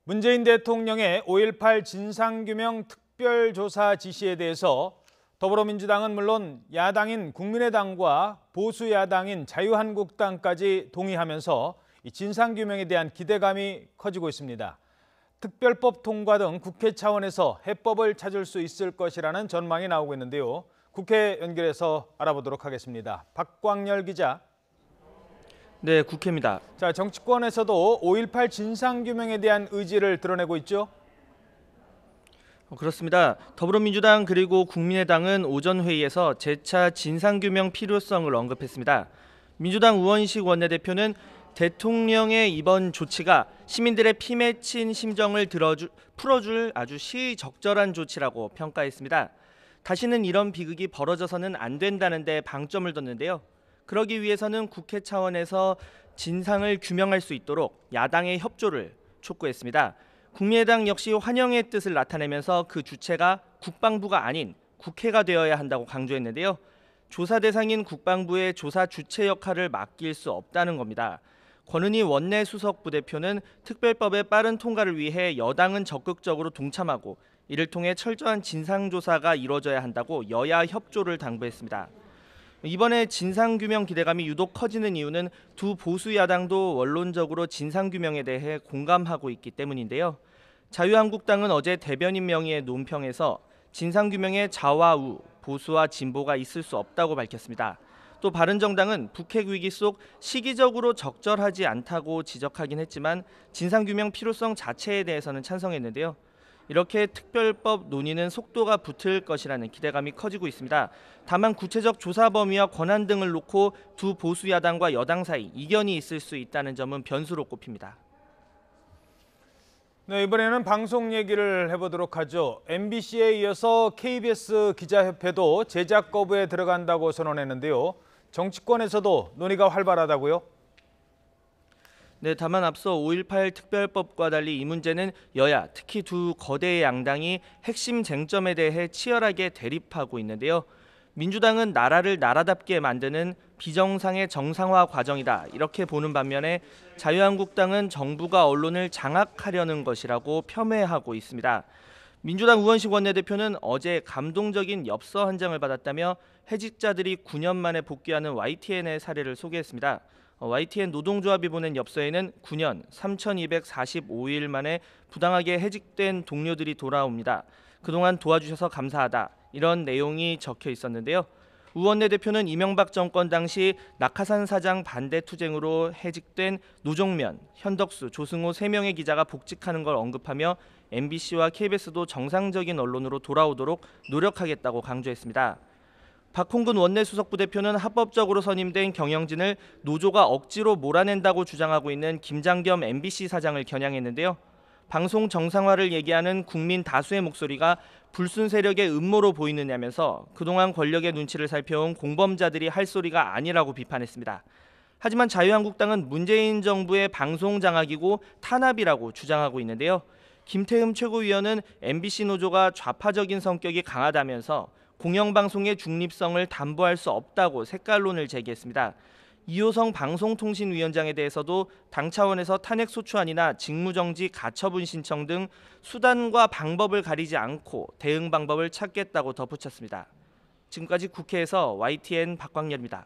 문재인 대통령의 5.18 진상규명 특별조사 지시에 대해서 더불어민주당은 물론 야당인 국민의당과 보수 야당인 자유한국당까지 동의하면서 이 진상규명에 대한 기대감이 커지고 있습니다. 특별법 통과 등 국회 차원에서 해법을 찾을 수 있을 것이라는 전망이 나오고 있는데요. 국회 연결해서 알아보도록 하겠습니다. 박광열 기자. 네, 국회입니다. 자, 정치권에서도 5.18 진상규명에 대한 의지를 드러내고 있죠? 그렇습니다. 더불어민주당 그리고 국민의당은 오전 회의에서 재차 진상규명 필요성을 언급했습니다. 민주당 우원식 원내대표는 대통령의 이번 조치가 시민들의 피 맺힌 심정을 풀어줄 아주 시의적절한 조치라고 평가했습니다. 다시는 이런 비극이 벌어져서는 안 된다는 데 방점을 뒀는데요. 그러기 위해서는 국회 차원에서 진상을 규명할 수 있도록 야당의 협조를 촉구했습니다. 국민의당 역시 환영의 뜻을 나타내면서 그 주체가 국방부가 아닌 국회가 되어야 한다고 강조했는데요. 조사 대상인 국방부의 조사 주체 역할을 맡길 수 없다는 겁니다. 권은희 원내 수석 부대표는 특별법의 빠른 통과를 위해 여당은 적극적으로 동참하고 이를 통해 철저한 진상조사가 이루어져야 한다고 여야 협조를 당부했습니다. 이번에 진상규명 기대감이 유독 커지는 이유는 두 보수 야당도 원론적으로 진상규명에 대해 공감하고 있기 때문인데요. 자유한국당은 어제 대변인 명의의 논평에서 진상규명에 좌와 보수와 진보가 있을 수 없다고 밝혔습니다. 또 바른정당은 북핵 위기 속 시기적으로 적절하지 않다고 지적하긴 했지만 진상규명 필요성 자체에 대해서는 찬성했는데요. 이렇게 특별법 논의는 속도가 붙을 것이라는 기대감이 커지고 있습니다. 다만 구체적 조사 범위와 권한 등을 놓고 두 보수 야당과 여당 사이 이견이 있을 수 있다는 점은 변수로 꼽힙니다. 네, 이번에는 방송 얘기를 해보도록 하죠. MBC에 이어서 KBS 기자협회도 제작 거부에 들어간다고 선언했는데요. 정치권에서도 논의가 활발하다고요? 네, 다만 앞서 5.18 특별법과 달리 이 문제는 여야, 특히 두 거대 양당이 핵심 쟁점에 대해 치열하게 대립하고 있는데요. 민주당은 나라를 나라답게 만드는 비정상의 정상화 과정이다 이렇게 보는 반면에 자유한국당은 정부가 언론을 장악하려는 것이라고 폄훼하고 있습니다. 민주당 우원식 원내대표는 어제 감동적인 엽서 한 장을 받았다며 해직자들이 9년 만에 복귀하는 YTN의 사례를 소개했습니다. YTN 노동조합이 보낸 엽서에는 9년 3,245일 만에 부당하게 해직된 동료들이 돌아옵니다. 그동안 도와주셔서 감사하다 이런 내용이 적혀 있었는데요. 우 원내대표는 이명박 정권 당시 낙하산 사장 반대 투쟁으로 해직된 노종면, 현덕수, 조승호 3명의 기자가 복직하는 걸 언급하며 MBC와 KBS도 정상적인 언론으로 돌아오도록 노력하겠다고 강조했습니다. 박홍근 원내수석 부대표는 합법적으로 선임된 경영진을 노조가 억지로 몰아낸다고 주장하고 있는 김장겸 MBC 사장을 겨냥했는데요. 방송 정상화를 얘기하는 국민 다수의 목소리가 불순 세력의 음모로 보이느냐면서 그동안 권력의 눈치를 살펴온 공범자들이 할 소리가 아니라고 비판했습니다. 하지만 자유한국당은 문재인 정부의 방송 장악이고 탄압이라고 주장하고 있는데요. 김태흠 최고위원은 MBC 노조가 좌파적인 성격이 강하다면서 공영방송의 중립성을 담보할 수 없다고 색깔론을 제기했습니다. 이호성 방송통신위원장에 대해서도 당 차원에서 탄핵소추안이나 직무정지 가처분 신청 등 수단과 방법을 가리지 않고 대응 방법을 찾겠다고 덧붙였습니다. 지금까지 국회에서 YTN 박광열입니다.